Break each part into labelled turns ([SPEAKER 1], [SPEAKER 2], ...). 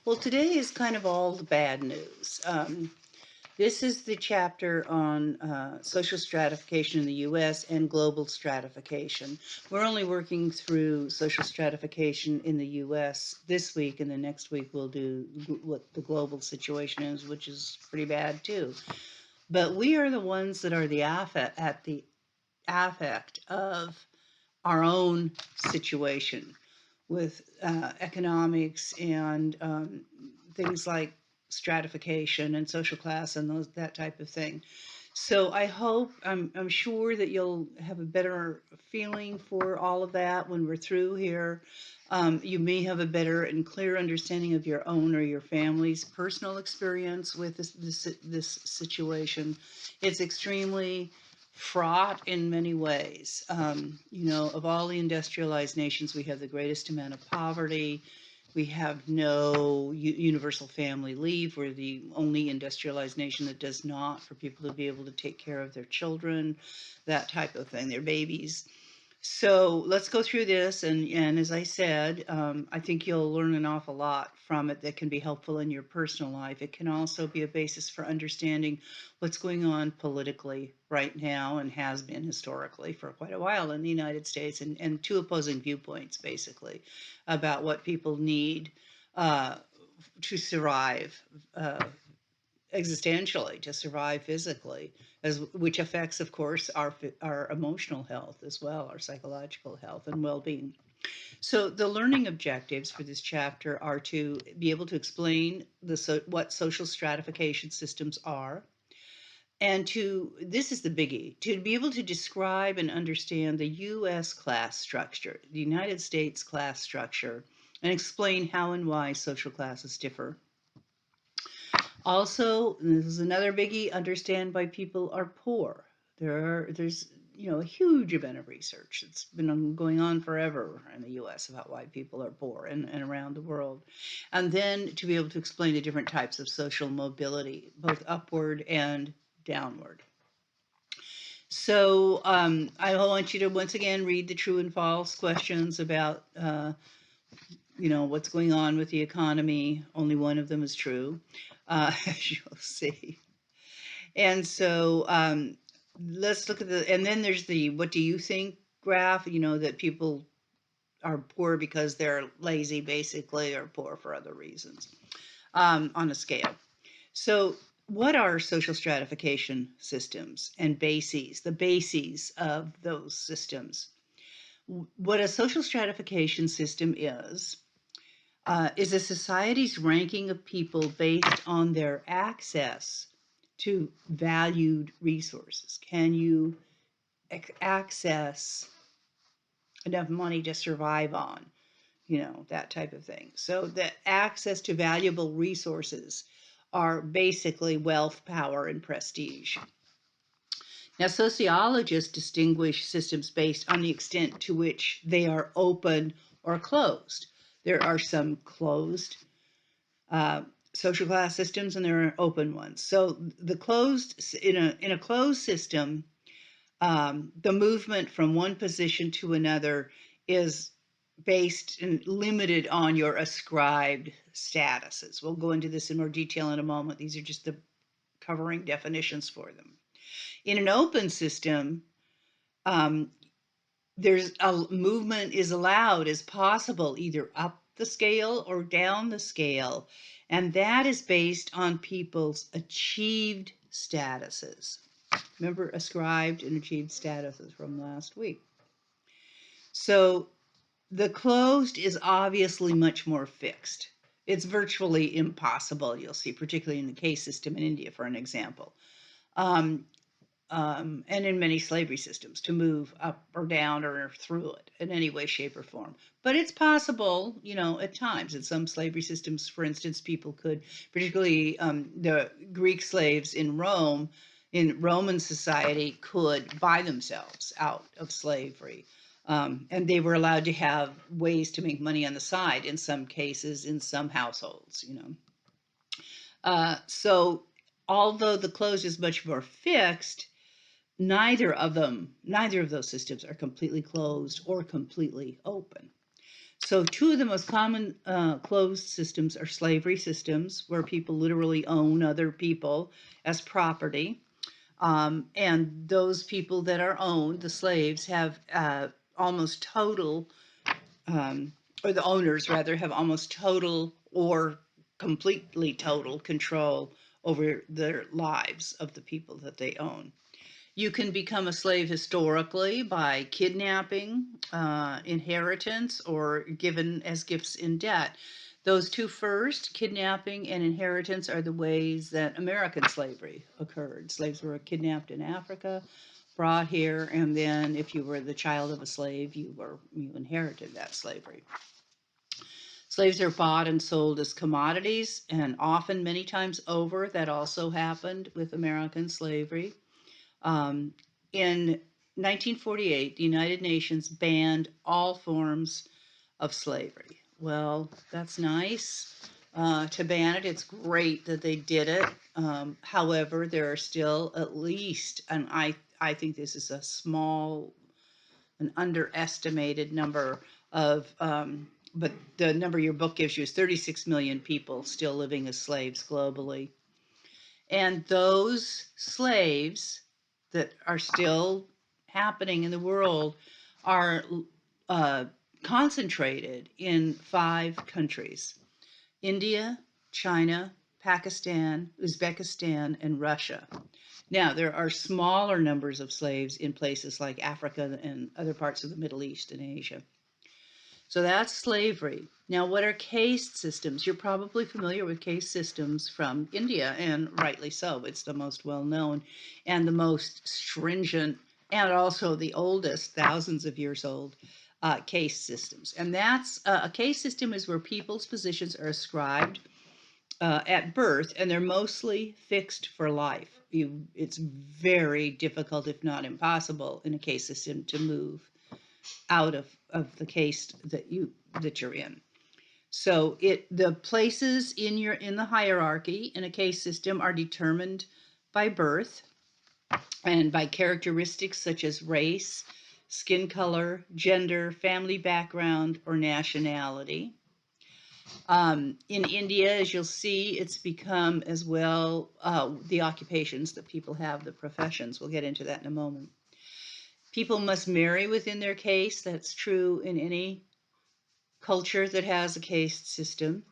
[SPEAKER 1] Well, today is kind of all the bad news. This is the chapter on social stratification in the US and global stratification. We're only working through social stratification in the US this week, and the next week we'll do what the global situation is, which is pretty bad too. But we are the ones that are the affect of our own situation with economics and things like stratification and social class and that type of thing. So I'm sure that you'll have a better feeling for all of that when we're through here. You may have a better and clear understanding of your own or your family's personal experience with this situation. It's extremely fraught in many ways. Of all the industrialized nations, we have the greatest amount of poverty. We have no universal family leave. We're the only industrialized nation that does not, for people to be able to take care of their children, that type of thing, their babies. So let's go through this. And as I said, I think you'll learn an awful lot from it that can be helpful in your personal life. It can also be a basis for understanding what's going on politically right now and has been historically for quite a while in the United States, and two opposing viewpoints, basically, about what people need uh, to survive. Existentially, to survive physically, which affects, of course, our emotional health as well, our psychological health and well-being. So the learning objectives for this chapter are to be able to explain what social stratification systems are, and this is the biggie, to be able to describe and understand the U.S. class structure, the United States class structure, and explain how and why social classes differ. Also, this is another biggie, understand why people are poor. There's a huge amount of research that's been going on forever in the US about why people are poor and around the world. And then to be able to explain the different types of social mobility, both upward and downward. So I want you to once again read the true and false questions about what's going on with the economy. Only one of them is true, as you'll see. And so let's look at and then there's the what do you think graph, that people are poor because they're lazy, basically, or poor for other reasons on a scale. So, what are social stratification systems and bases, the bases of those systems? What a social stratification system is a society's ranking of people based on their access to valued resources. Can you access enough money to survive on? That type of thing. So the access to valuable resources are basically wealth, power, and prestige. Now, sociologists distinguish systems based on the extent to which they are open or closed. There are some closed uh, social class systems, and there are open ones. So the closed in a closed system, the movement from one position to another is based and limited on your ascribed statuses. We'll go into this in more detail in a moment. These are just the covering definitions for them. In an open system, um, there's a movement is allowed as possible, either up the scale or down the scale, and that is based on people's achieved statuses. Remember, ascribed and achieved statuses from last week. So the closed is obviously much more fixed. It's virtually impossible, you'll see, particularly in the caste system in India, for an example. Um, and in many slavery systems, to move up or down or through it in any way, shape, or form. But it's possible, at times. In some slavery systems, for instance, people could, particularly the Greek slaves in Rome, in Roman society, could buy themselves out of slavery. And they were allowed to have ways to make money on the side in some cases, in some households, So although the closed is much more fixed, neither of those systems are completely closed or completely open. So, two of the most common closed systems are slavery systems, where people literally own other people as property. And those people that are owned, the slaves, have almost total, um, or the owners rather, have almost total or completely total control over their lives of the people that they own. You can become a slave historically by kidnapping, inheritance, or given as gifts in debt. Those two first, kidnapping and inheritance, are the ways that American slavery occurred. Slaves were kidnapped in Africa, brought here, and then if you were the child of a slave, you inherited that slavery. Slaves are bought and sold as commodities, and often, many times over, that also happened with American slavery. Um, in 1948, the United Nations banned all forms of slavery. Well, that's nice to ban it. It's great that they did it. However, there are still at least, and I think this is an underestimated number of, but the number your book gives you is 36 million people still living as slaves globally. And those slaves that are still happening in the world are uh, concentrated in 5 countries: India, China, Pakistan, Uzbekistan, and Russia. Now, there are smaller numbers of slaves in places like Africa and other parts of the Middle East and Asia. So that's slavery. Now, what are caste systems? You're probably familiar with caste systems from India, and rightly so. It's the most well known and the most stringent, and also the oldest, thousands of years old, caste systems. And that's a caste system is where people's positions are ascribed at birth, and they're mostly fixed for life. It's very difficult, if not impossible, in a caste system to move out of the caste that you're in. So the places in the hierarchy in a caste system are determined by birth and by characteristics such as race, skin color, gender, family background, or nationality. In India, as you'll see, it's become as well the occupations that people have, the professions. We'll get into that in a moment. People must marry within their caste. That's true in any culture that has a caste system.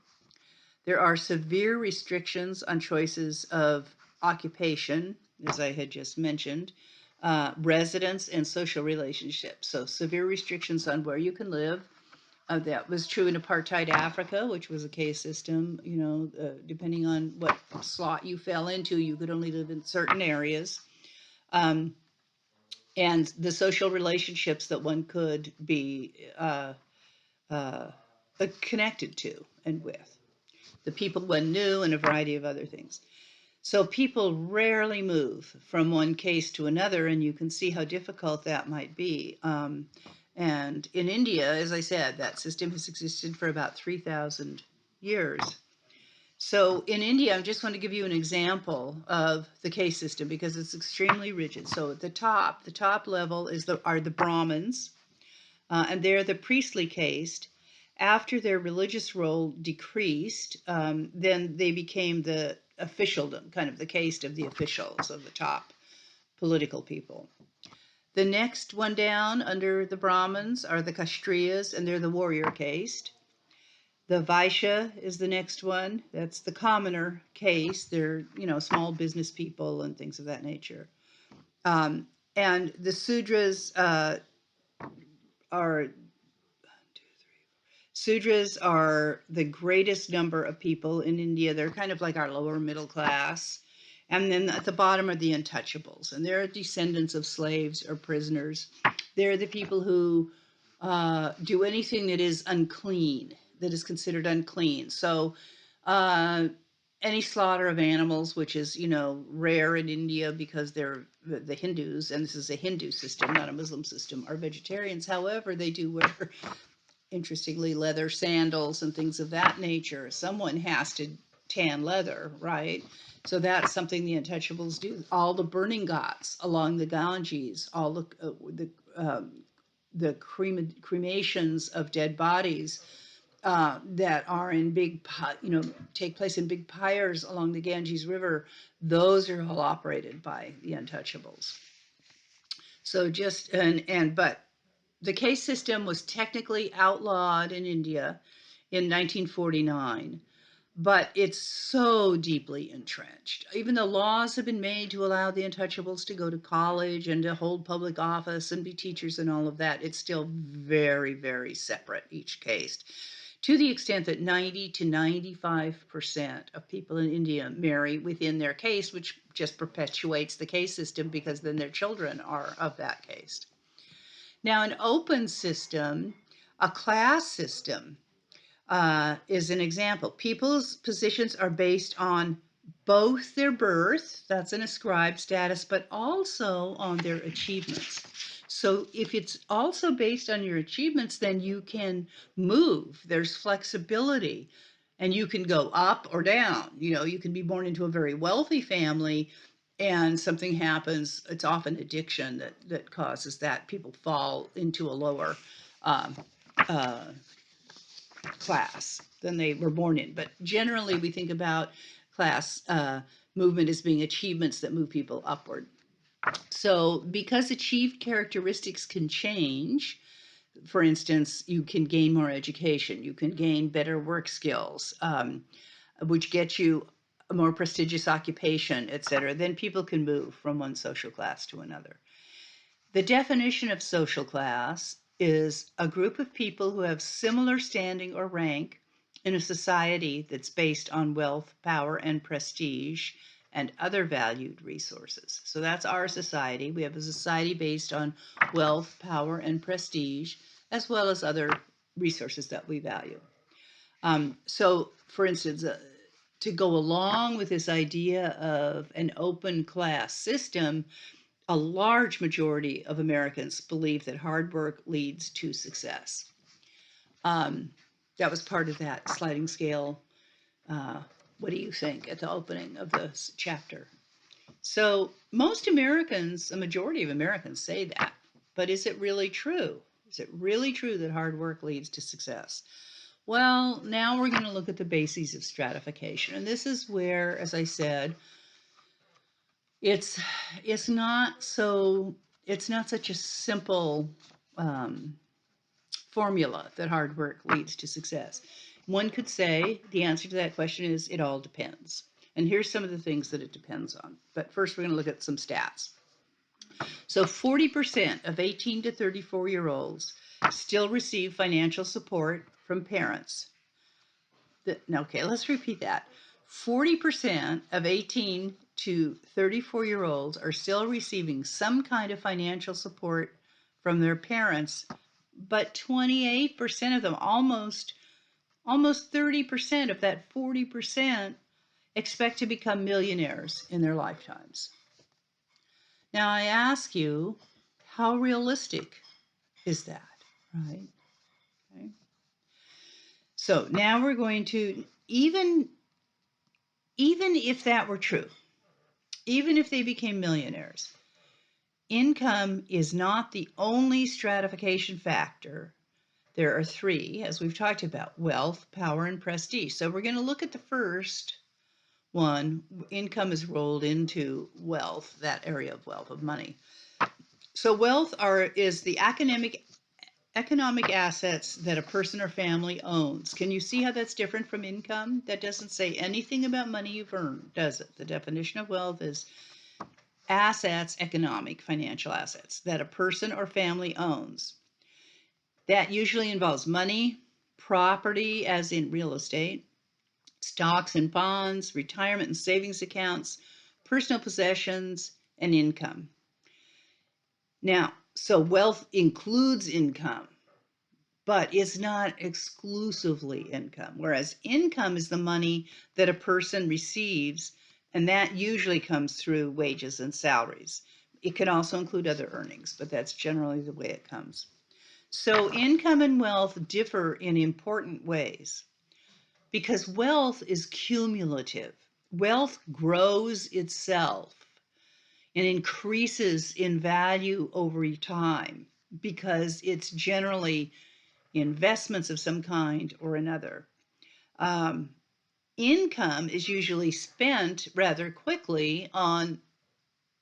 [SPEAKER 1] There are severe restrictions on choices of occupation, as I had just mentioned, residence, and social relationships. So, severe restrictions on where you can live. That was true in apartheid Africa, which was a caste system. Depending on what slot you fell into, you could only live in certain areas. Um, and the social relationships that one could be uh, connected to and with, the people one knew, and a variety of other things. So people rarely move from one case to another, and you can see how difficult that might be. And in India, as I said, that system has existed for about 3,000 years. So in India, I just want to give you an example of the caste system because it's extremely rigid. So at the top level are the Brahmins, and they're the priestly caste. After their religious role decreased, then they became the officialdom, kind of the caste of the officials of the top political people. The next one down under the Brahmins are the Kshatriyas, and they're the warrior caste. The Vaishya is the next one. That's the commoner caste. They're, small business people and things of that nature. And the Sudras are Sudras are the greatest number of people in India. They're kind of like our lower middle class. And then at the bottom are the untouchables, and they're descendants of slaves or prisoners. They're the people who do anything that is unclean, that is considered unclean. So any slaughter of animals, which is, rare in India because they're the Hindus, and this is a Hindu system, not a Muslim system, are vegetarians. However, they do wear, interestingly, leather sandals and things of that nature. Someone has to tan leather, right? So that's something the untouchables do. All the burning ghats along the Ganges, all the the cremations of dead bodies that are in big, take place in big pyres along the Ganges River, those are all operated by the Untouchables. So but the caste system was technically outlawed in India in 1949, but it's so deeply entrenched. Even though laws have been made to allow the Untouchables to go to college and to hold public office and be teachers and all of that, it's still very, very separate, each caste, to the extent that 90 to 95% of people in India marry within their caste, which just perpetuates the caste system because then their children are of that caste. Now, an open system, a class system, is an example. People's positions are based on both their birth, that's an ascribed status, but also on their achievements. So if it's also based on your achievements, then you can move. There's flexibility, and you can go up or down. You can be born into a very wealthy family, and something happens. It's often addiction that causes that. People fall into a lower um, uh, class than they were born in. But generally, we think about class movement as being achievements that move people upward. So, because achieved characteristics can change, for instance, you can gain more education, you can gain better work skills, which get you a more prestigious occupation, et cetera, then people can move from one social class to another. The definition of social class is a group of people who have similar standing or rank in a society that's based on wealth, power, and prestige and other valued resources. So that's our society. We have a society based on wealth, power, and prestige, as well as other resources that we value. So, for instance, to go along with this idea of an open class system, a large majority of Americans believe that hard work leads to success. That was part of that sliding scale. What do you think at the opening of this chapter? So, most Americans, a majority of Americans say that, but is it really true? Is it really true that hard work leads to success? Well, now we're going to look at the bases of stratification. And this is where, as I said, it's not such a simple formula that hard work leads to success. One could say the answer to that question is it all depends. And here's some of the things that it depends on. But first, we're going to look at some stats. So 40% of 18 to 34-year-olds still receive financial support from parents. Okay, let's repeat that. 40% of 18 to 34-year-olds are still receiving some kind of financial support from their parents, but 28% of them, almost 30% of that 40%, expect to become millionaires in their lifetimes. Now, I ask you, how realistic is that, right? Okay. So now we're going to, even if that were true, even if they became millionaires, income is not the only stratification factor. There are three, as we've talked about: wealth, power, and prestige. So we're going to look at the first one. Income is rolled into wealth, that area of wealth, of money. So wealth is the economic assets that a person or family owns. Can you see how that's different from income? That doesn't say anything about money you've earned, does it? The definition of wealth is assets, economic, financial assets that a person or family owns. That usually involves money, property, as in real estate, stocks and bonds, retirement and savings accounts, personal possessions, and income. Now, so wealth includes income, but it's not exclusively income, whereas income is the money that a person receives, and that usually comes through wages and salaries. It can also include other earnings, but that's generally the way it comes. So income and wealth differ in important ways because wealth is cumulative. Wealth grows itself and increases in value over time. because it's generally investments of some kind or another. Um, Income is usually spent rather quickly on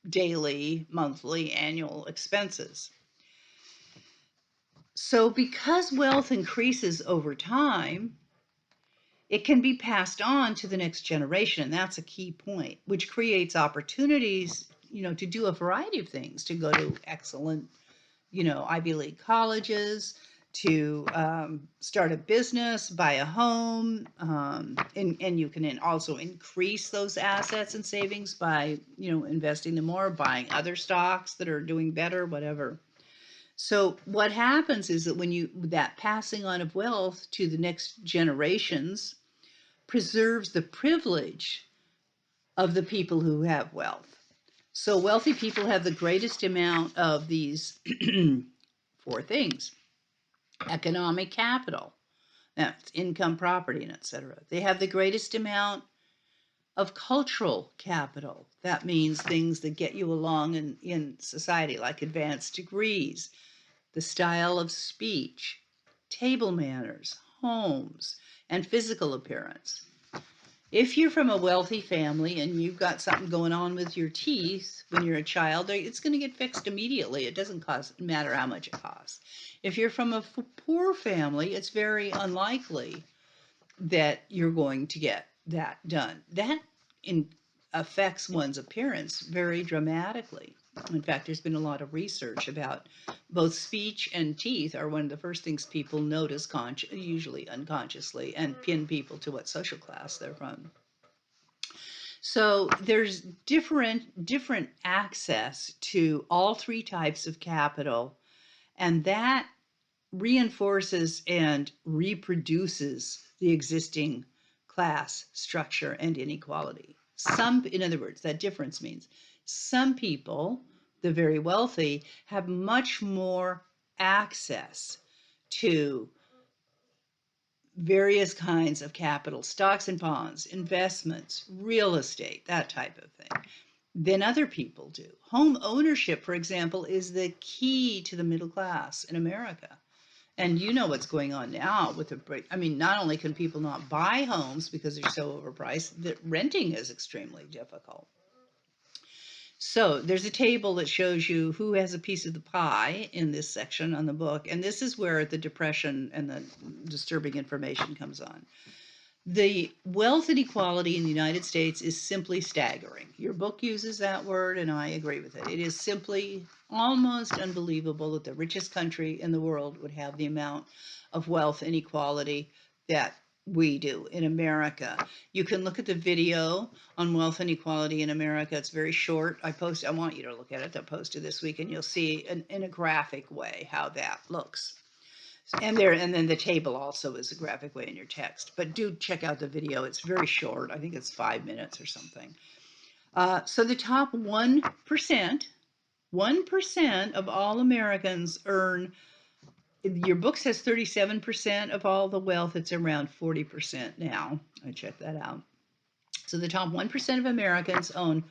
[SPEAKER 1] daily, monthly, annual expenses. So, because wealth increases over time, it can be passed on to the next generation. And that's a key point, which creates opportunities, to do a variety of things, to go to excellent, Ivy League colleges, to start a business, buy a home, and you can also increase those assets and savings by, investing them more, buying other stocks that are doing better, whatever. So what happens is that that passing on of wealth to the next generations preserves the privilege of the people who have wealth. So wealthy people have the greatest amount of these four things: economic capital, that's income, property, and etc. They have the greatest amount of cultural capital. That means things that get you along in society, like advanced degrees, the style of speech, table manners, homes, and physical appearance. If you're from a wealthy family and you've got something going on with your teeth when you're a child, it's going to get fixed immediately. It doesn't matter how much it costs. If you're from a poor family, it's very unlikely that you're going to get that done. That affects one's appearance very dramatically. In fact, there's been a lot of research about both speech and teeth are one of the first things people notice, usually unconsciously, and pin people to what social class they're from. So there's different access to all three types of capital, and that reinforces and reproduces the existing class structure and inequality. In other words, that difference means some people, the very wealthy, have much more access to various kinds of capital, stocks and bonds, investments, real estate, that type of thing, than other people do. Home ownership, for example, is the key to the middle class in America. And you know what's going on now with the break. I mean, not only can people not buy homes because they're so overpriced, that renting is extremely difficult. So there's a table that shows you who has a piece of the pie in this section on the book. And this is where the depression and the disturbing information comes on. The wealth inequality in the United States is simply staggering. Your book uses that word, and I agree with it. It is simply almost unbelievable that the richest country in the world would have the amount of wealth inequality that we do in America. You can look at the video on wealth inequality in America. It's very short. I want you to look at it. I posted this week, and you'll see in a graphic way how that looks. And then the table also is a graphic way in your text. But do check out the video. It's very short. I think it's 5 minutes or something. So the top 1% of all Americans earn. Your book says 37% of all the wealth. It's around 40% now. I checked that out. So the top 1% of Americans own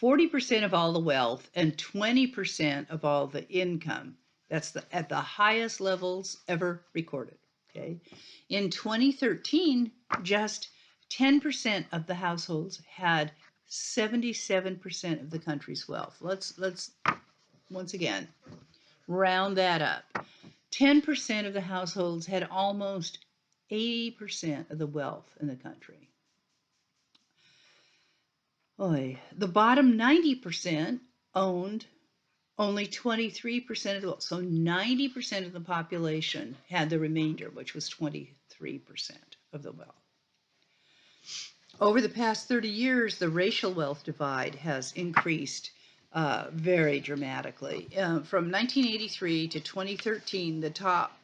[SPEAKER 1] 40% of all the wealth and 20% of all the income. That's at the highest levels ever recorded. Okay. In 2013, just 10% of the households had 77% of the country's wealth. Let's once again round that up. 10% of the households had almost 80% of the wealth in the country. The bottom 90% owned only 23% of the wealth. So 90% of the population had the remainder, which was 23% of the wealth. Over the past 30 years, the racial wealth divide has increased very dramatically. From 1983 to 2013, the top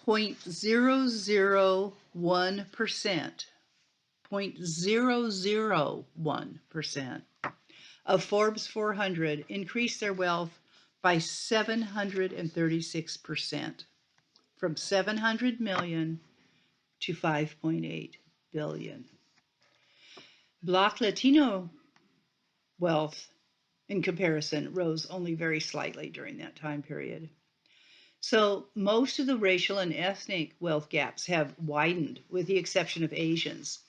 [SPEAKER 1] 0.001% of Forbes 400 increased their wealth by 736%, from 700 million to 5.8 billion. Black Latino wealth in comparison, rose only very slightly during that time period. So most of the racial and ethnic wealth gaps have widened, with the exception of Asians.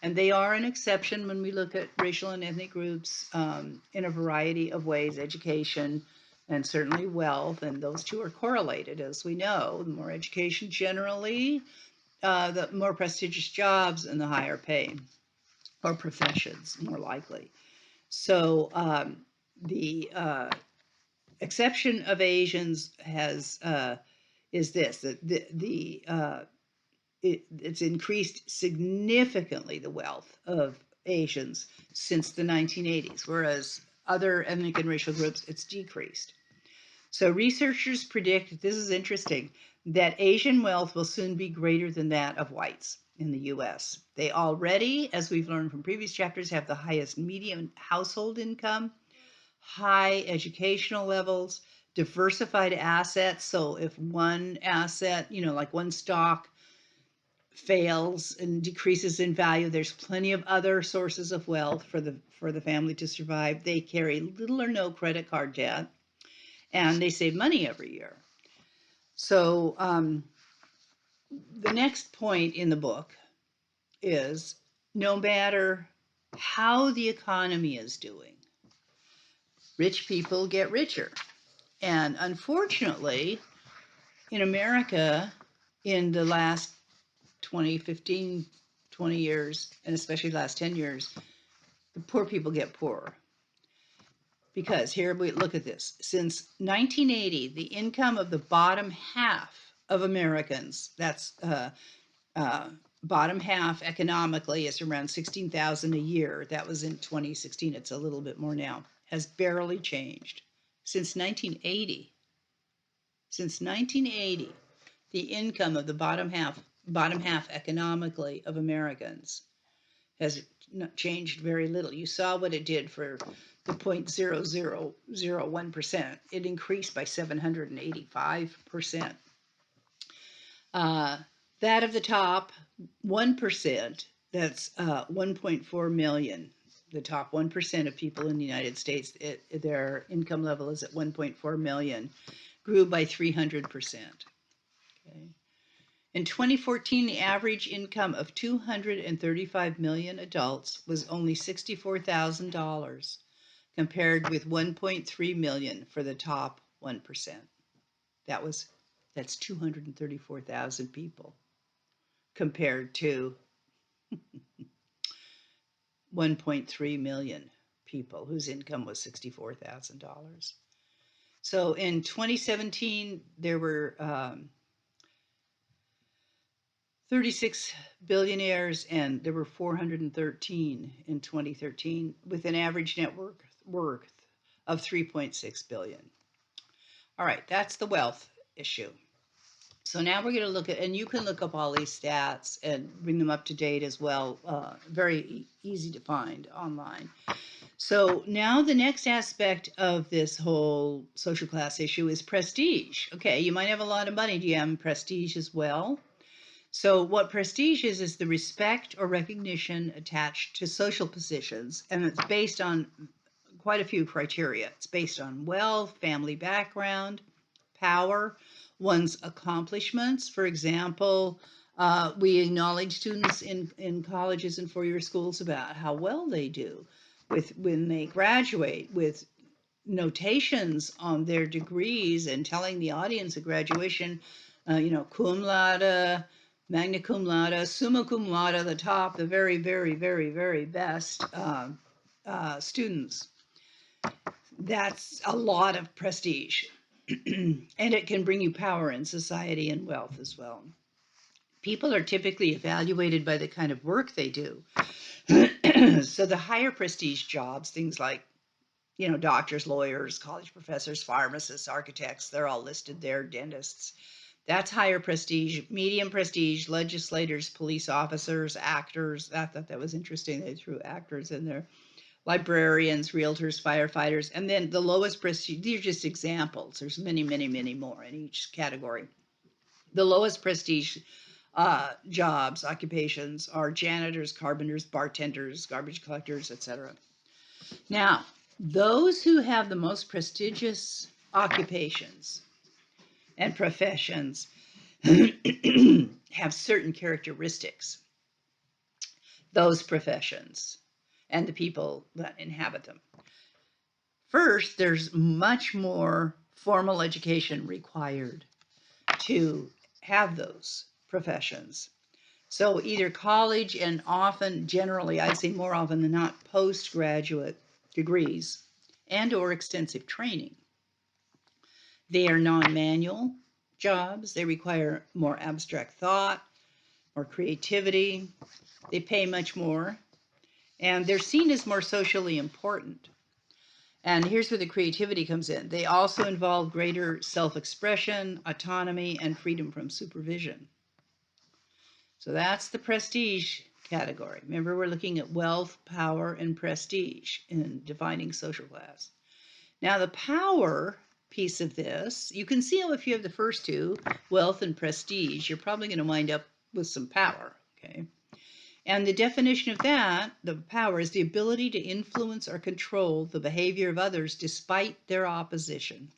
[SPEAKER 1] And they are an exception when we look at racial and ethnic groups in a variety of ways, education and certainly wealth, and those two are correlated, as we know. The more education generally, the more prestigious jobs and the higher pay, or professions, more likely. So the exception of Asians has is this, that it's increased significantly the wealth of Asians since the 1980s, whereas other ethnic and racial groups, it's decreased. So researchers predict, this is interesting, that Asian wealth will soon be greater than that of whites in the US. They already, as we've learned from previous chapters, have the highest median household income, high educational levels, diversified assets. So if one asset, like one stock fails and decreases in value, there's plenty of other sources of wealth for the family to survive. They carry little or no credit card debt, and they save money every year. So the next point in the book is, no matter how the economy is doing, rich people get richer. And unfortunately, in America, in the last 15, 20 years, and especially the last 10 years, the poor people get poorer. Because here we look at this. Since 1980, the income of the bottom half of Americans, that's bottom half economically, is around $16,000 a year. That was in 2016. It's a little bit more now. Has barely changed since 1980. Since 1980, the income of the bottom half economically of Americans has changed very little. You saw what it did for the 0.0001%. It increased by 785%. That of the top 1%, that's 1.4 million. The top 1% of people in the United States, their income level is at 1.4 million, grew by 300%. Okay. In 2014, the average income of 235 million adults was only $64,000, compared with 1.3 million for the top 1%. That's 234,000 people compared to 1.3 million people whose income was $64,000. So in 2017, there were 36 billionaires, and there were 413 in 2013, with an average net worth of 3.6 billion. All right, that's the wealth issue. So now we're going to look at, and you can look up all these stats and bring them up to date as well. Very easy to find online. So now the next aspect of this whole social class issue is prestige. Okay, you might have a lot of money. Do you have prestige as well? So what prestige is the respect or recognition attached to social positions, and it's based on quite a few criteria. It's based on wealth, family background, power, one's accomplishments. For example, we acknowledge students in colleges and four-year schools about how well they do when they graduate, with notations on their degrees, and telling the audience at graduation, cum laude, magna cum laude, summa cum laude, the top, the very, very, very, very best students. That's a lot of prestige. And it can bring you power in society and wealth as well. People are typically evaluated by the kind of work they do. So the higher prestige jobs, things like, doctors, lawyers, college professors, pharmacists, architects, they're all listed there, dentists. That's higher prestige. Medium prestige, legislators, police officers, actors. I thought that was interesting. They threw actors in there. Librarians, realtors, firefighters, and then the lowest prestige, these are just examples. There's many, many, many more in each category. The lowest prestige jobs, occupations, are janitors, carpenters, bartenders, garbage collectors, etc. Now, Those who have the most prestigious occupations and professions have certain characteristics, those professions and the people that inhabit them. First, there's much more formal education required to have those professions. So either college and often, generally, I'd say more often than not, postgraduate degrees and or extensive training. They are non-manual jobs. They require more abstract thought, more creativity. They pay much more, and they're seen as more socially important. And here's where the creativity comes in. They also involve greater self-expression, autonomy, and freedom from supervision. So that's the prestige category. Remember, we're looking at wealth, power, and prestige in defining social class. Now, the power piece of this, you can see how if you have the first two, wealth and prestige, you're probably going to wind up with some power, okay? And the definition of that, the power, is the ability to influence or control the behavior of others despite their opposition.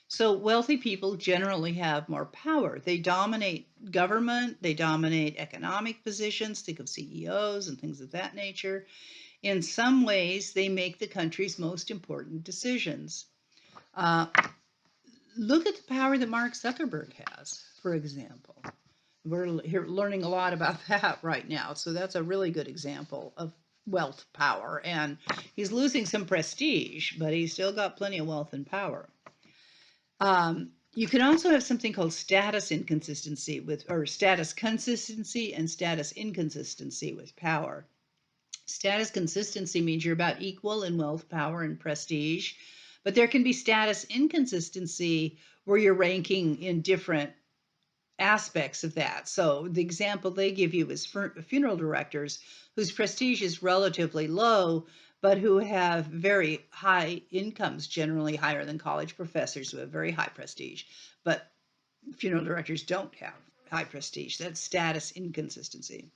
[SPEAKER 1] So wealthy people generally have more power. They dominate government, they dominate economic positions, think of CEOs and things of that nature. In some ways, they make the country's most important decisions. Uh, Look at the power that Mark Zuckerberg has, for example. We're here learning a lot about that right now. So that's a really good example of wealth power. And he's losing some prestige, but he's still got plenty of wealth and power. You can also have something called status inconsistency or status consistency and status inconsistency with power. Status consistency means you're about equal in wealth, power, and prestige, but there can be status inconsistency where you're ranking in different aspects of that. So the example they give you is funeral directors whose prestige is relatively low, but who have very high incomes, generally higher than college professors who have very high prestige. But funeral directors don't have high prestige. That's status inconsistency.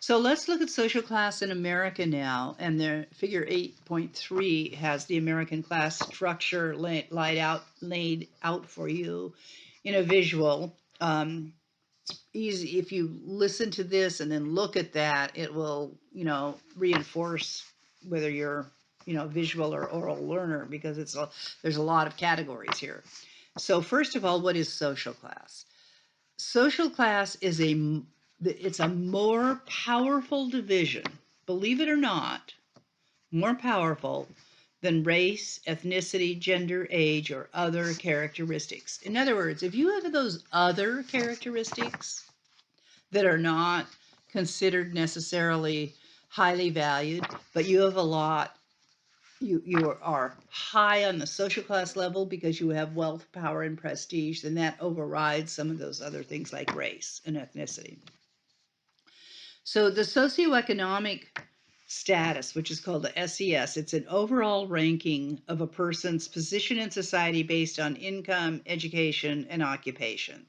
[SPEAKER 1] So let's look at social class in America now, and the figure 8.3 has the American class structure laid out for you in a visual. Easy if you listen to this and then look at that, it will, reinforce whether you're, visual or oral learner, because there's a lot of categories here. So first of all, what is social class? Social class is it's a more powerful division, believe it or not, more powerful than race, ethnicity, gender, age, or other characteristics. In other words, if you have those other characteristics that are not considered necessarily highly valued, but you have a lot, you are high on the social class level because you have wealth, power, and prestige, then that overrides some of those other things like race and ethnicity. So the socioeconomic status, which is called the SES, it's an overall ranking of a person's position in society based on income, education, and occupation.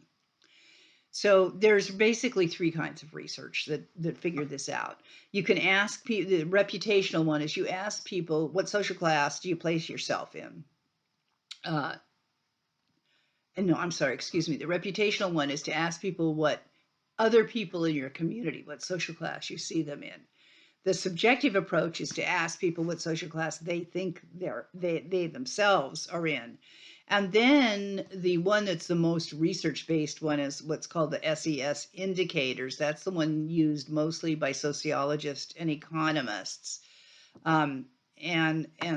[SPEAKER 1] So there's basically three kinds of research that figure this out. You can ask people, the reputational one is you ask people, what social class do you place yourself in? And no, I'm sorry, excuse me. The reputational one is to ask people what other people in your community, what social class you see them in. The subjective approach is to ask people what social class they think they themselves are in. And then the one that's the most research-based one is what's called the SES indicators. That's the one used mostly by sociologists and economists. And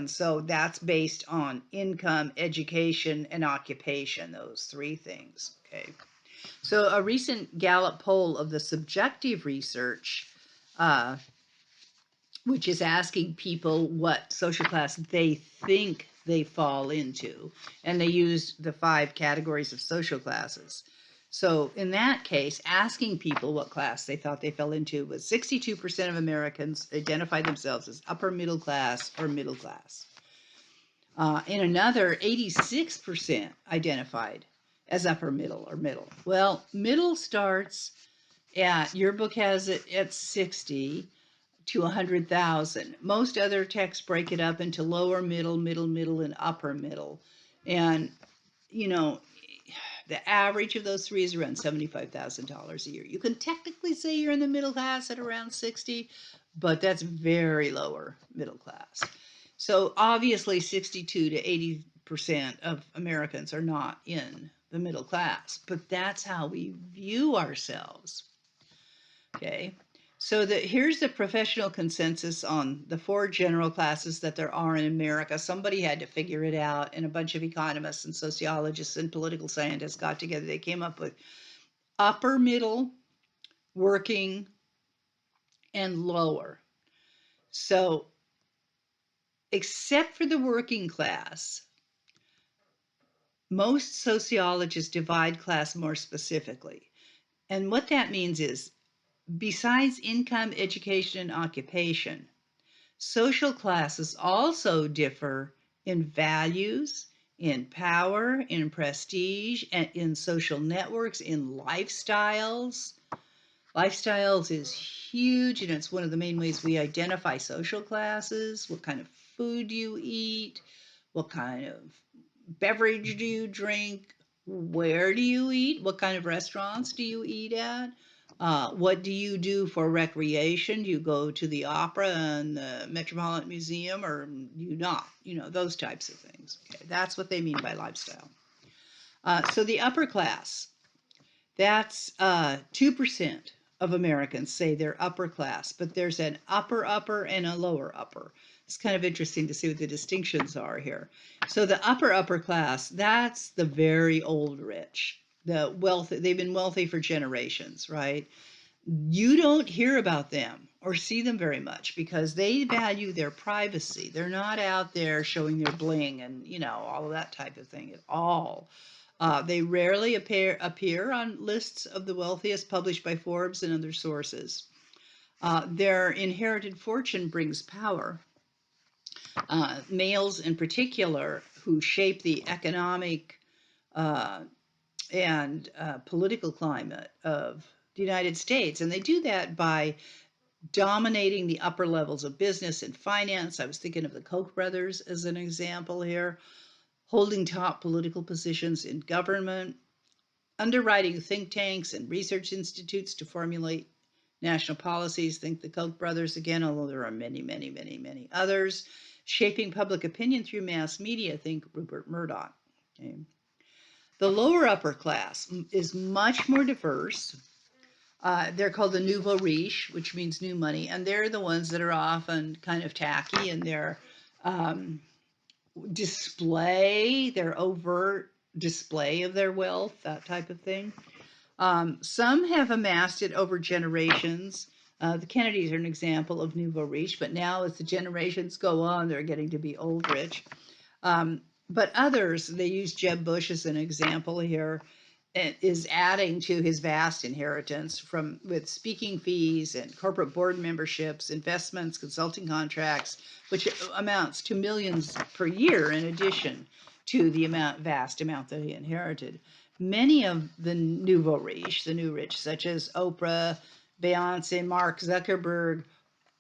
[SPEAKER 1] so that's based on income, education, and occupation, those three things, okay? So a recent Gallup poll of the subjective research, which is asking people what social class they think they fall into, and they used the 5 categories of social classes. So in that case, asking people what class they thought they fell into was 62% of Americans identified themselves as upper middle class or middle class. In another, 86% identified as upper middle or middle. Well, middle starts at, your book has it at 60. to 100,000. Most other texts break it up into lower middle, middle, middle, and upper middle. And, you know, the average of those three is around $75,000 a year. You can technically say you're in the middle class at around 60, but that's very lower middle class. So obviously 62 to 80% of Americans are not in the middle class, but that's how we view ourselves. Okay. So here's the professional consensus on the four general classes that there are in America. Somebody had to figure it out, and a bunch of economists and sociologists and political scientists got together. They came up with upper middle, working, and lower. So except for the working class, most sociologists divide class more specifically. And what that means is, besides income, education, and occupation, social classes also differ in values, in power, in prestige, and in social networks, in lifestyles. Lifestyles is huge, and it's one of the main ways we identify social classes. What kind of food do you eat? What kind of beverage do you drink? Where do you eat? What kind of restaurants do you eat at? What do you do for recreation? Do you go to the opera and the Metropolitan Museum, or do you not? You know, those types of things. Okay, that's what they mean by lifestyle. So the upper class, that's 2% of Americans say they're upper class, but there's an upper and a lower upper. It's kind of interesting to see what the distinctions are here. So the upper class, that's the very old rich, the wealthy. They've been wealthy for generations, right? You don't hear about them or see them very much because they value their privacy. They're not out there showing their bling and, you know, all of that type of thing at all. They rarely appear on lists of the wealthiest published by Forbes and other sources. Their inherited fortune brings power. Males in particular who shape the economic and political climate of the United States. And they do that by dominating the upper levels of business and finance. I was thinking of the Koch brothers as an example here, holding top political positions in government, underwriting think tanks and research institutes to formulate national policies. Think the Koch brothers again, although there are many, many, many, many others. Shaping public opinion through mass media. Think Rupert Murdoch. Okay. The lower upper class is much more diverse. They're called the nouveau riche, which means new money, and they're the ones that are often kind of tacky in their display, their overt display of their wealth, that type of thing. Some have amassed it over generations. The Kennedys are an example of nouveau riche, but now as the generations go on, they're getting to be old rich. But others, they use Jeb Bush as an example here, is adding to his vast inheritance with speaking fees and corporate board memberships, investments, consulting contracts, which amounts to millions per year in addition to the vast amount that he inherited. Many of the nouveau riche, the new rich, such as Oprah, Beyonce, Mark Zuckerberg,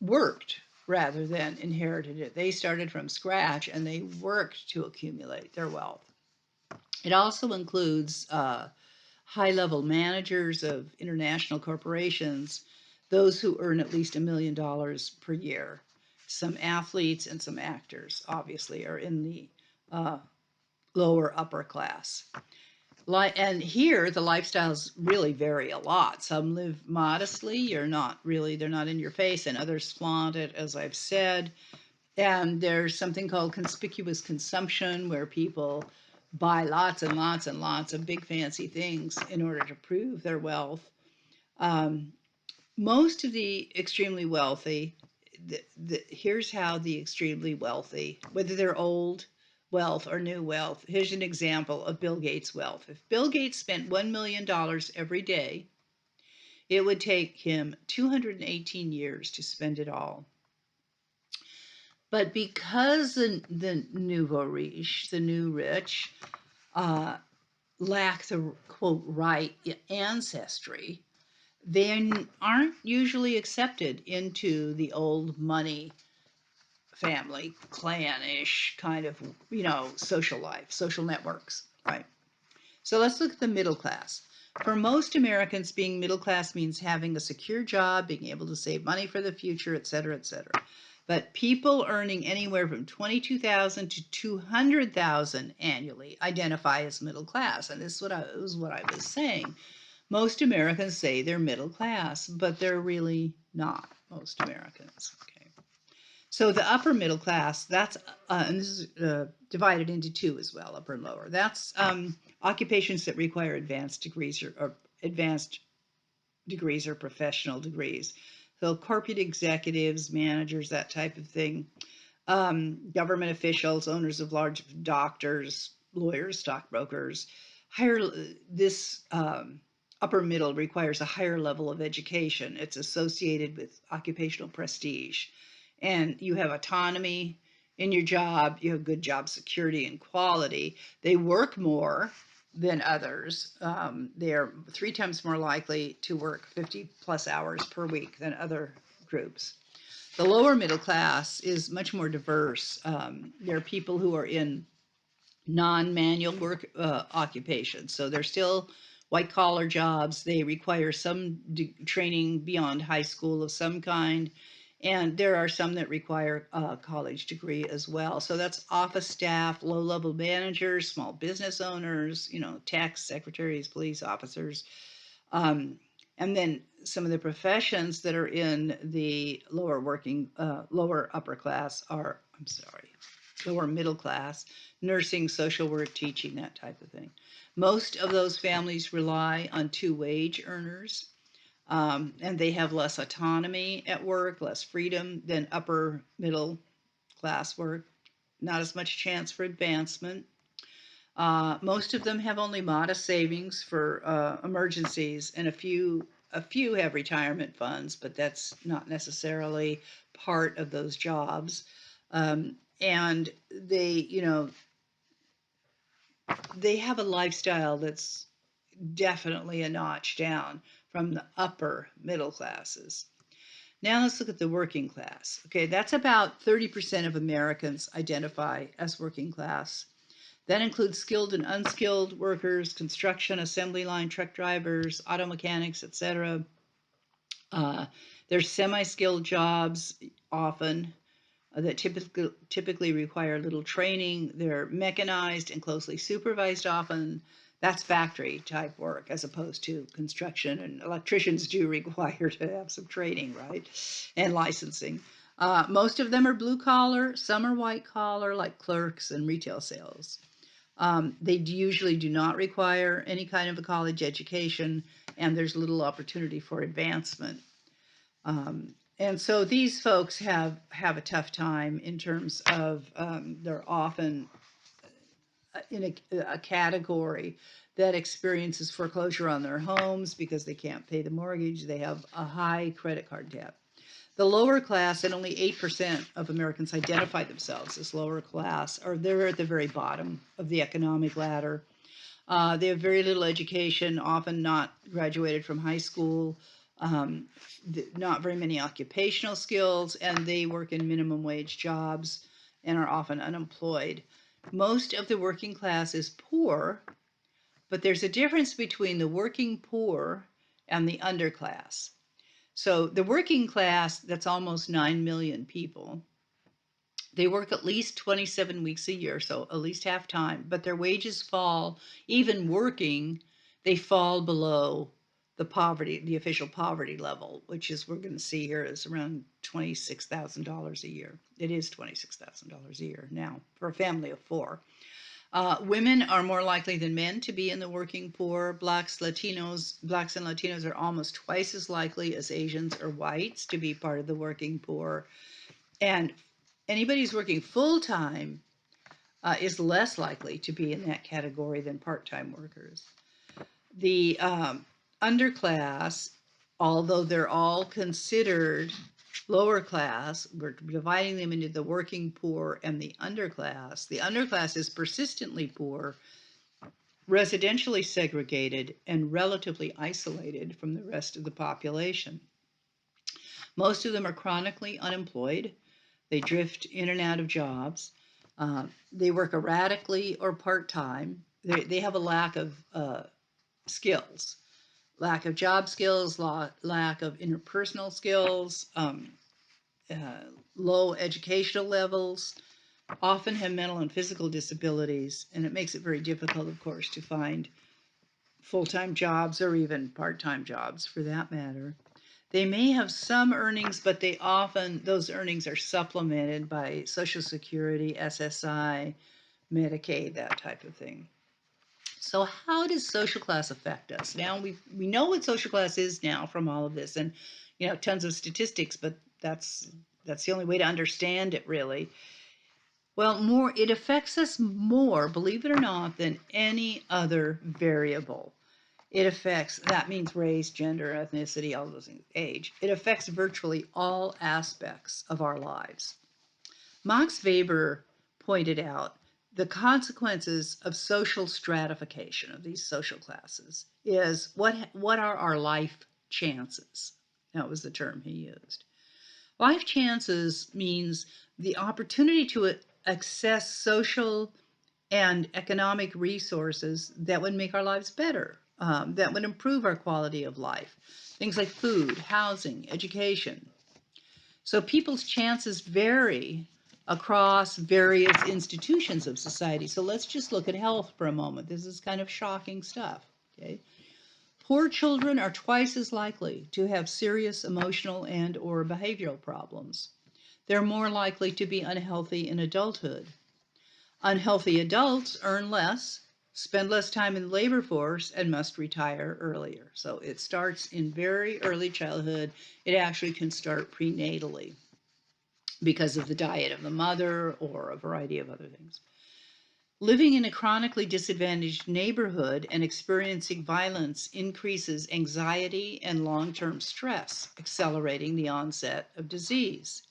[SPEAKER 1] worked rather than inherited it. They started from scratch and they worked to accumulate their wealth. It also includes high-level managers of international corporations, those who earn at least $1 million per year. Some athletes and some actors, obviously, are in the lower upper class. And here, the lifestyles really vary a lot. Some live modestly, they're not in your face, and others flaunt it, as I've said. And there's something called conspicuous consumption, where people buy lots and lots and lots of big fancy things in order to prove their wealth. Most of the extremely wealthy, here's how the extremely wealthy, whether they're old wealth or new wealth, here's an example of Bill Gates' wealth. If Bill Gates spent $1 million every day, it would take him 218 years to spend it all. But because the nouveau riche, the new rich, lack the quote right ancestry, aren't usually accepted into the old money family clan-ish kind of, social life, social networks, right? So let's look at the middle class. For most Americans, being middle class means having a secure job, being able to save money for the future, et cetera, et cetera. But people earning anywhere from 22,000 to 200,000 annually identify as middle class, and this is what I was saying. Most Americans say they're middle class, but they're really not most Americans. Okay. So the upper middle class, that's and this is divided into two as well, upper and lower. That's occupations that require advanced degrees or professional degrees. So corporate executives, managers, that type of thing. Government officials, owners of large doctors, lawyers, stockbrokers. Higher this upper middle requires a higher level of education. It's associated with occupational prestige, and you have autonomy in your job. You have good job security and quality. They work more than others. They are 3 times more likely to work 50 plus hours per week than other groups. The lower middle class is much more diverse. There are people who are in non-manual work occupations, so they're still white-collar jobs. They require some training beyond high school of some kind, and there are some that require a college degree as well. So that's office staff, low-level managers, small business owners, tax secretaries, police officers. And then some of the professions that are in the lower upper class are, lower middle class, nursing, social work, teaching, that type of thing. Most of those families rely on two-wage earners, and they have less autonomy at work, less freedom than upper middle class work, not as much chance for advancement. Most of them have only modest savings for emergencies, and a few have retirement funds, but that's not necessarily part of those jobs. And they have a lifestyle that's definitely a notch down from the upper middle classes. Now let's look at the working class. Okay, that's about 30% of Americans identify as working class. That includes skilled and unskilled workers, construction, assembly line, truck drivers, auto mechanics, etc. There's semi-skilled jobs often that typically require little training. They're mechanized and closely supervised often. That's factory type work as opposed to construction, and electricians do require to have some training, right? And licensing. Most of them are blue collar, some are white collar, like clerks and retail sales. They usually do not require any kind of a college education, and there's little opportunity for advancement. And so these folks have a tough time in terms of they're often in a category that experiences foreclosure on their homes because they can't pay the mortgage. They have a high credit card debt. The lower class, and only 8% of Americans identify themselves as lower class, or they're at the very bottom of the economic ladder. They have very little education, often not graduated from high school, not very many occupational skills, and they work in minimum wage jobs and are often unemployed. Most of the working class is poor, but there's a difference between the working poor and the underclass. So the working class, that's almost 9 million people. They work at least 27 weeks a year, so at least half time, but their wages fall, even working, they fall below the official poverty level, which is, we're going to see here, is around $26,000 a year. It is $26,000 a year now for a family of 4. Women are more likely than men to be in the working poor. Blacks and Latinos are almost twice as likely as Asians or whites to be part of the working poor. And anybody who's working full-time is less likely to be in that category than part-time workers. The underclass, although they're all considered lower class, we're dividing them into the working poor and the underclass. The underclass is persistently poor, residentially segregated, and relatively isolated from the rest of the population. Most of them are chronically unemployed. They drift in and out of jobs. They work erratically or part time. They have a lack of skills, lack of job skills, lack of interpersonal skills, low educational levels, often have mental and physical disabilities, and it makes it very difficult, of course, to find full-time jobs or even part-time jobs for that matter. They may have some earnings, but those earnings are supplemented by Social Security, SSI, Medicaid, that type of thing. So how does social class affect us? Now we know what social class is now from all of this, and tons of statistics, but that's the only way to understand it really. Well, it affects us more, believe it or not, than any other variable. That means race, gender, ethnicity, all those things, age. It affects virtually all aspects of our lives. Max Weber pointed out the consequences of social stratification of these social classes is what are our life chances? That was the term he used. Life chances means the opportunity to access social and economic resources that would make our lives better, that would improve our quality of life. Things like food, housing, education. So people's chances vary across various institutions of society. So let's just look at health for a moment. This is kind of shocking stuff. Okay? Poor children are twice as likely to have serious emotional and or behavioral problems. They're more likely to be unhealthy in adulthood. Unhealthy adults earn less, spend less time in the labor force, and must retire earlier. So it starts in very early childhood. It actually can start prenatally because of the diet of the mother or a variety of other things. Living in a chronically disadvantaged neighborhood and experiencing violence increases anxiety and long-term stress, accelerating the onset of disease.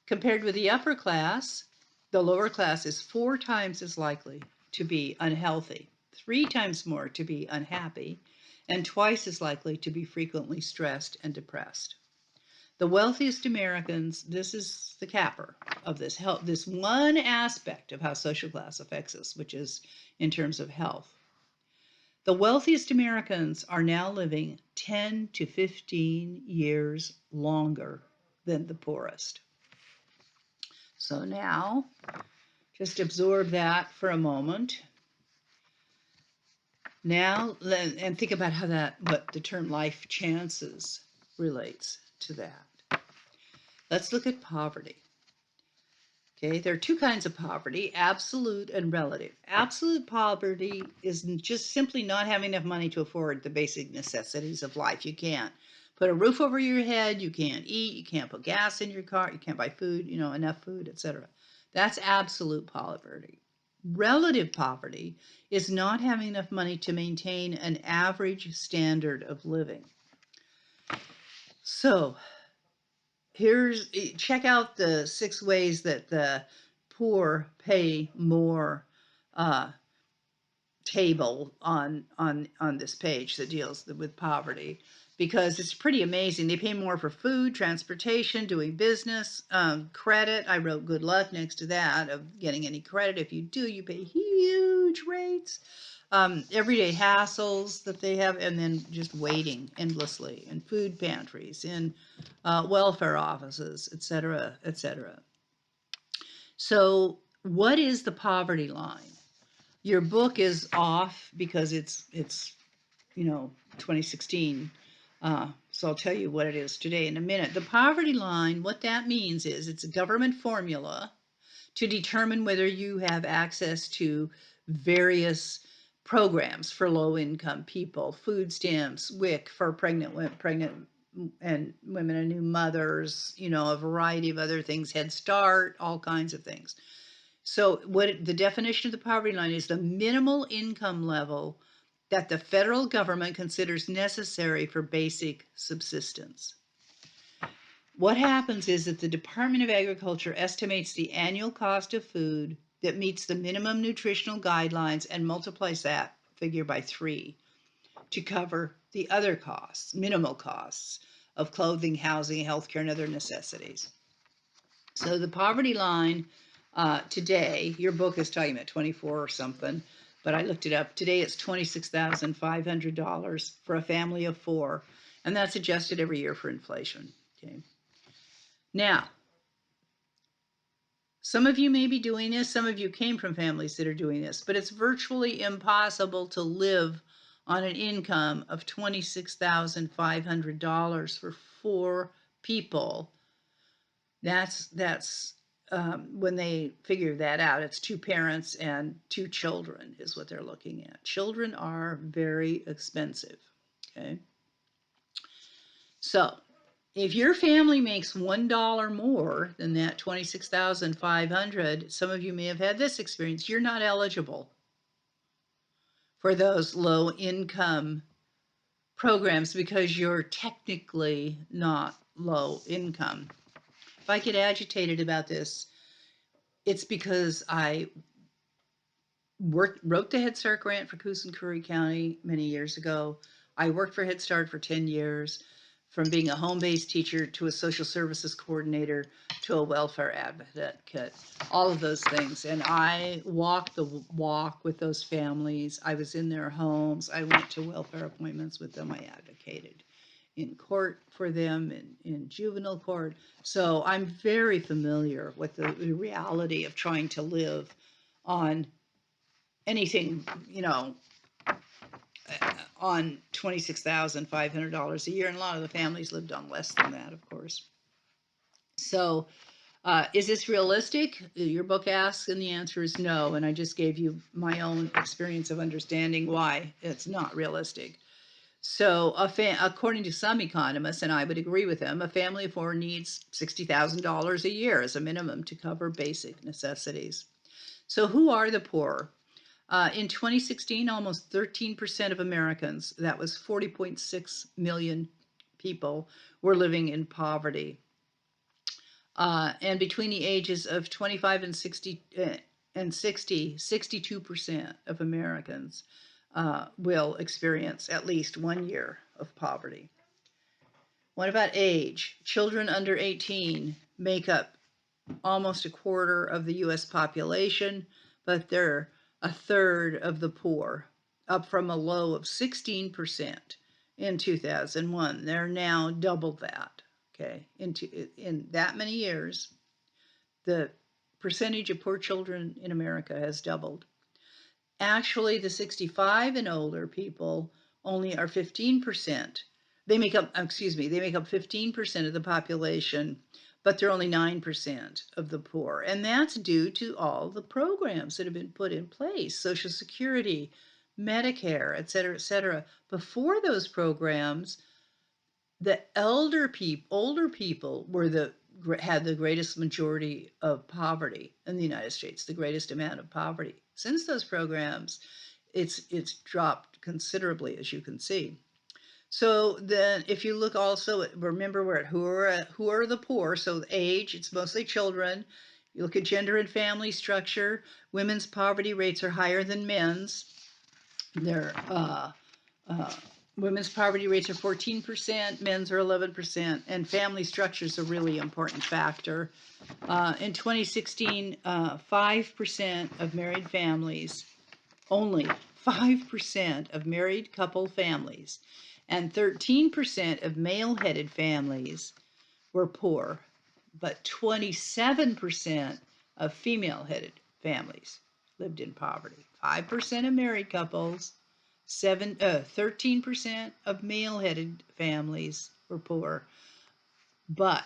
[SPEAKER 1] Compared with the upper class, the lower class is 4 times as likely to be unhealthy, 3 times more to be unhappy, and twice as likely to be frequently stressed and depressed. The wealthiest Americans, this is the capper of this one aspect of how social class affects us, which is in terms of health. The wealthiest Americans are now living 10 to 15 years longer than the poorest. So now, just absorb that for a moment. Now, and think about what the term life chances relates to that. Let's look at poverty. Okay, there are 2 kinds of poverty, absolute and relative. Absolute poverty is just simply not having enough money to afford the basic necessities of life. You can't put a roof over your head, you can't eat, you can't put gas in your car, you can't buy food, enough food, etc. That's absolute poverty. Relative poverty is not having enough money to maintain an average standard of living. So, check out the 6 ways that the poor pay more table on this page that deals with poverty, because it's pretty amazing. They pay more for food, transportation, doing business, credit. I wrote good luck next to that of getting any credit. If you do, you pay huge rates. Everyday hassles that they have, and then just waiting endlessly in food pantries, in welfare offices, etc., etc. So what is the poverty line? Your book is off because it's 2016. So I'll tell you what it is today in a minute. The poverty line, what that means is it's a government formula to determine whether you have access to various programs for low-income people, food stamps, WIC for pregnant and women and new mothers, a variety of other things, Head Start, all kinds of things. So what the definition of the poverty line is: the minimal income level that the federal government considers necessary for basic subsistence. What happens is that the Department of Agriculture estimates the annual cost of food that meets the minimum nutritional guidelines and multiplies that figure by 3 to cover the other costs, minimal costs of clothing, housing, healthcare, and other necessities. So the poverty line today, your book is talking about 24 or something, but I looked it up. Today it's $26,500 for a family of 4, and that's adjusted every year for inflation. Okay. Now, some of you may be doing this, some of you came from families that are doing this, but it's virtually impossible to live on an income of $26,500 for 4 people. That's when they figure that out, it's 2 parents and 2 children is what they're looking at. Children are very expensive. Okay. So if your family makes $1 more than that 26,500, some of you may have had this experience, you're not eligible for those low income programs because you're technically not low income. If I get agitated about this, it's because I wrote the Head Start grant for Coos and Curry County many years ago. I worked for Head Start for 10 years, from being a home-based teacher to a social services coordinator to a welfare advocate, all of those things. And I walked the walk with those families. I was in their homes. I went to welfare appointments with them. I advocated in court for them, in juvenile court. So I'm very familiar with the reality of trying to live on anything, on $26,500 a year, and a lot of the families lived on less than that, of course. So, is this realistic? Your book asks, and the answer is no. And I just gave you my own experience of understanding why it's not realistic. So, according to some economists, and I would agree with them, a family of 4 needs $60,000 a year as a minimum to cover basic necessities. So, who are the poor? In 2016, almost 13% of Americans, that was 40.6 million people, were living in poverty. And between the ages of 25 and 60, 62% of Americans will experience at least 1 year of poverty. What about age? Children under 18 make up almost a quarter of the U.S. population, but they're a third of the poor, up from a low of 16% in 2001. They're now double that. Okay, in that many years, the percentage of poor children in America has doubled. Actually, the 65 and older people only are 15%. They make up 15% of the population, but they're only 9% of the poor. And that's due to all the programs that have been put in place, Social Security, Medicare, et cetera. Before those programs, the older people had the greatest majority of poverty in the United States, the greatest amount of poverty. Since those programs, it's dropped considerably, as you can see. So then, if you look also, remember who are the poor? So age, it's mostly children. You look at gender and family structure. Women's poverty rates are higher than men's. Women's poverty rates are 14%, men's are 11%, and family structure is a really important factor. In 2016, 5% of married families, only 5% of married couple families, and 13% of male-headed families were poor, but 27% of female-headed families lived in poverty. 5% of married couples, 13% of male-headed families were poor, but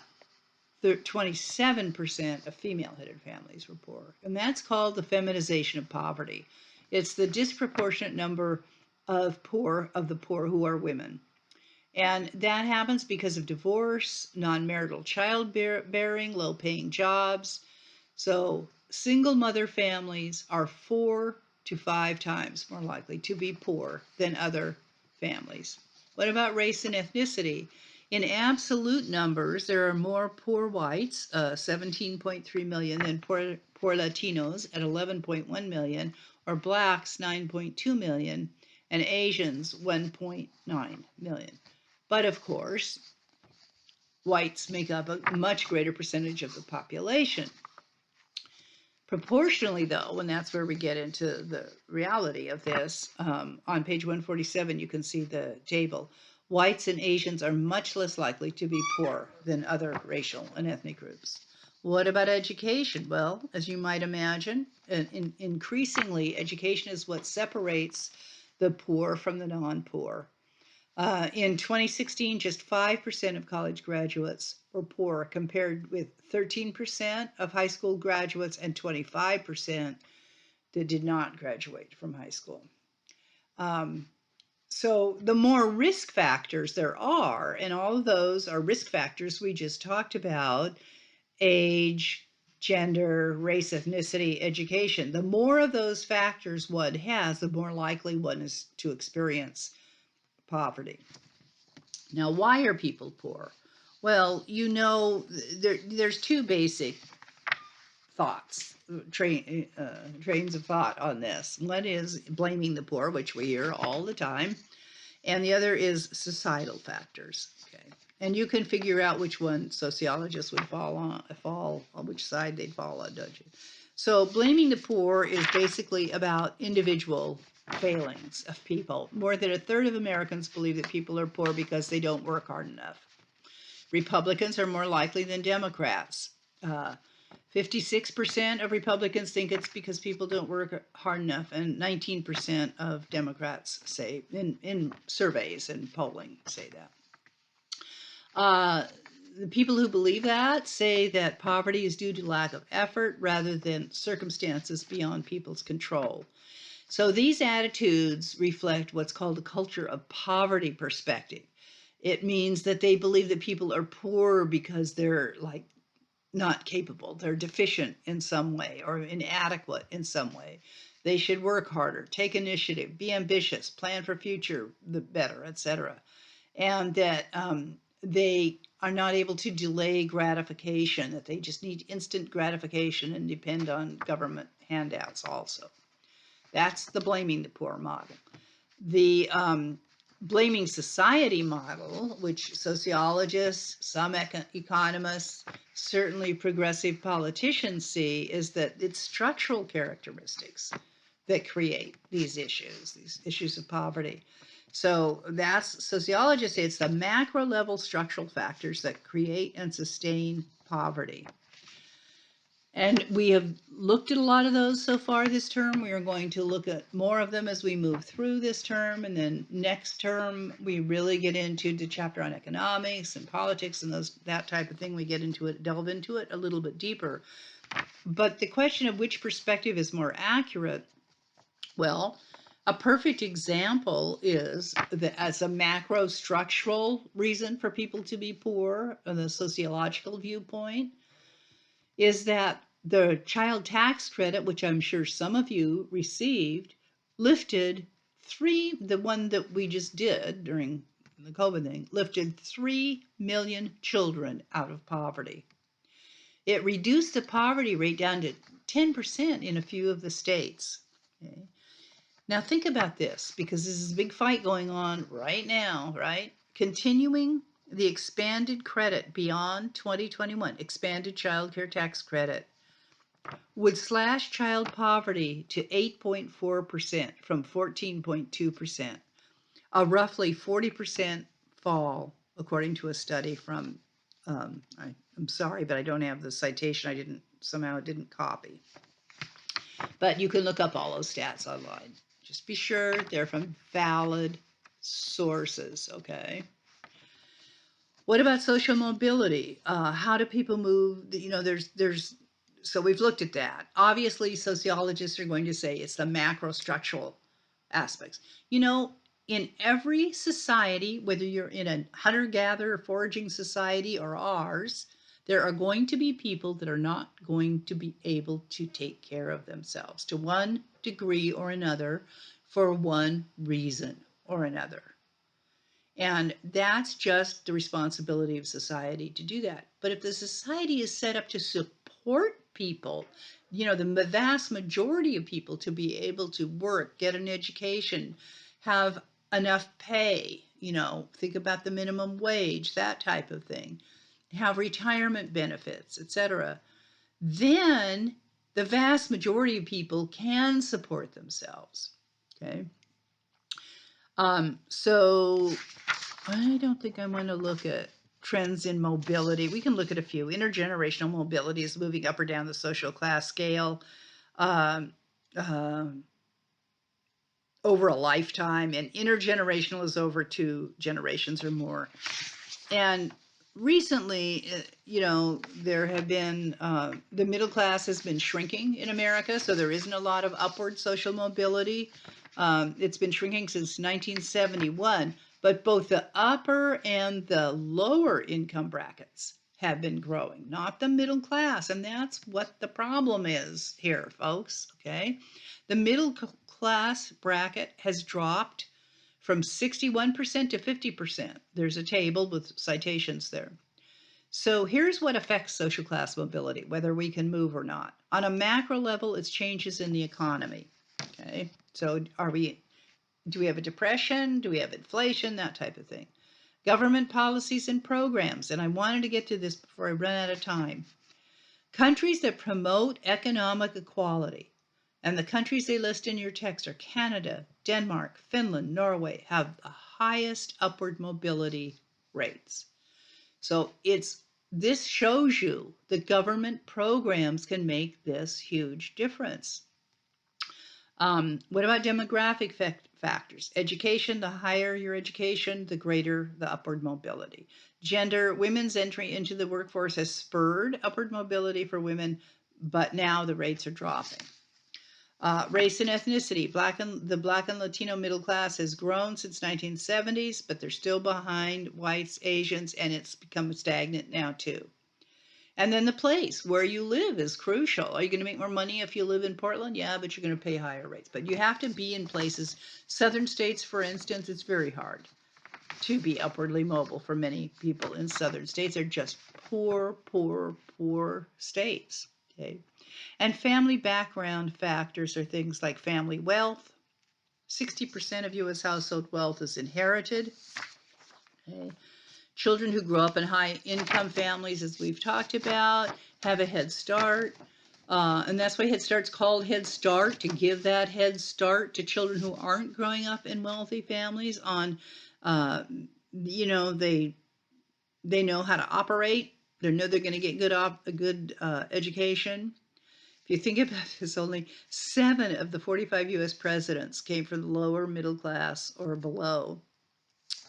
[SPEAKER 1] 27% of female-headed families were poor. And that's called the feminization of poverty. It's the disproportionate number of the poor who are women. And that happens because of divorce, non-marital childbearing, low-paying jobs. So single mother families are 4 to 5 times more likely to be poor than other families. What about race and ethnicity? In absolute numbers, there are more poor whites, 17.3 million, than poor Latinos at 11.1 million, or blacks, 9.2 million. and Asians 1.9 million. But of course, whites make up a much greater percentage of the population. Proportionally, though, and that's where we get into the reality of this, on page 147, you can see the table. Whites and Asians are much less likely to be poor than other racial and ethnic groups. What about education? Well, as you might imagine, increasingly, education is what separates the poor from the non-poor. In 2016, just 5% of college graduates were poor, compared with 13% of high school graduates and 25% that did not graduate from high school. So the more risk factors there are, and all of those are risk factors we just talked about: age, gender, race, ethnicity, education. The more of those factors one has, the more likely one is to experience poverty. Now, why are people poor? Well, there's two basic trains of thought on this. One is blaming the poor, which we hear all the time, and the other is societal factors. Okay, and you can figure out which one sociologists would fall on which side they'd fall on, don't you? So, blaming the poor is basically about individual failings of people. More than a third of Americans believe that people are poor because they don't work hard enough. Republicans are more likely than Democrats. 56% of Republicans think it's because people don't work hard enough, and 19% of Democrats say, in surveys and polling, say that. The people who believe that say that poverty is due to lack of effort rather than circumstances beyond people's control. So these attitudes reflect what's called a culture of poverty perspective. It means that they believe that people are poor because they're not capable, they're deficient in some way or inadequate in some way. They should work harder, take initiative, be ambitious, plan for future the better, etc. And that they are not able to delay gratification, that they just need instant gratification and depend on government handouts also. That's the blaming the poor model. The blaming society model, which sociologists, some economists, certainly progressive politicians see, is that it's structural characteristics that create these issues of poverty. So that's, sociologists say it's the macro level structural factors that create and sustain poverty. And we have looked at a lot of those so far this term. We are going to look at more of them as we move through this term. And then next term, we really get into the chapter on economics and politics and that type of thing. We get into it, delve into it a little bit deeper. But the question of which perspective is more accurate, well, a perfect example is that as a macro structural reason for people to be poor, on the sociological viewpoint, is that the child tax credit, which I'm sure some of you received, lifted the one that we just did during the COVID thing, lifted 3 million children out of poverty. It reduced the poverty rate down to 10% in a few of the states. Okay. Now think about this, because this is a big fight going on right now, right? Continuing the expanded credit beyond 2021, expanded child care tax credit, would slash child poverty to 8.4% from 14.2%, a roughly 40% fall, according to a study from, I'm sorry, but I don't have the citation. I didn't copy. But you can look up all those stats online. Just be sure they're from valid sources, okay? What about social mobility? How do people move? So we've looked at that. Obviously, sociologists are going to say it's the macro structural aspects. In every society, whether you're in a hunter-gatherer foraging society or ours, there are going to be people that are not going to be able to take care of themselves to one degree or another for one reason or another. And that's just the responsibility of society to do that. But if the society is set up to support people, the vast majority of people to be able to work, get an education, have enough pay, think about the minimum wage, that type of thing, have retirement benefits, etc., then the vast majority of people can support themselves. Okay. So I don't think I want to look at trends in mobility. We can look at a few. Intergenerational mobility is moving up or down the social class scale um, um, over a lifetime, and intergenerational is over 2 generations or more. And recently, there have been the middle class has been shrinking in America, so there isn't a lot of upward social mobility. It's been shrinking since 1971, but both the upper and the lower income brackets have been growing, not the middle class. And that's what the problem is here, folks. Okay. The middle class bracket has dropped from 61% to 50%. There's a table with citations there. So here's what affects social class mobility, whether we can move or not. On a macro level, it's changes in the economy. Okay. So do we have a depression? Do we have inflation? That type of thing. Government policies and programs. And I wanted to get to this before I run out of time. Countries that promote economic equality, and the countries they list in your text are Canada, Denmark, Finland, Norway, have the highest upward mobility rates. So this shows you that government programs can make this huge difference. What about demographic factors? Education, the higher your education, the greater the upward mobility. Gender, women's entry into the workforce has spurred upward mobility for women, but now the rates are dropping. Race and ethnicity, the Black and Latino middle class has grown since 1970s, but they're still behind whites, Asians, and it's become stagnant now too. And then the place where you live is crucial. Are you going to make more money if you live in Portland? Yeah, but you're going to pay higher rates. But you have to be in places. Southern states, for instance, it's very hard to be upwardly mobile for many people in southern states. They're just poor, poor, poor states. Okay. And family background factors are things like family wealth. 60% of U.S. household wealth is inherited. Okay. Children who grow up in high-income families, as we've talked about, have a head start. And that's why Head Start's called Head Start, to give that head start to children who aren't growing up in wealthy families on, they know how to operate. They know they're going to get a good education. If you think about this, only 7 of the 45 U.S. presidents came from the lower middle class or below.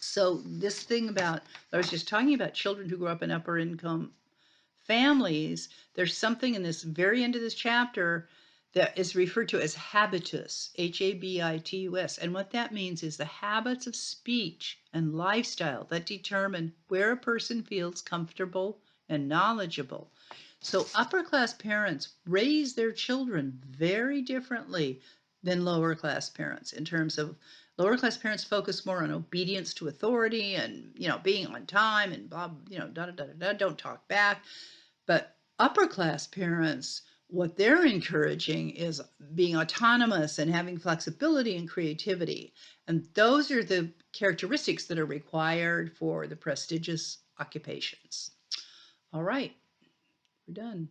[SPEAKER 1] So this thing about, I was just talking about children who grow up in upper income families, there's something in this very end of this chapter that is referred to as habitus, Habitus. And what that means is the habits of speech and lifestyle that determine where a person feels comfortable and knowledgeable. So upper class parents raise their children very differently than lower class parents in terms of lower class parents focus more on obedience to authority and, being on time and blah, don't talk back. But upper class parents, what they're encouraging is being autonomous and having flexibility and creativity. And those are the characteristics that are required for the prestigious occupations. All right, we're done.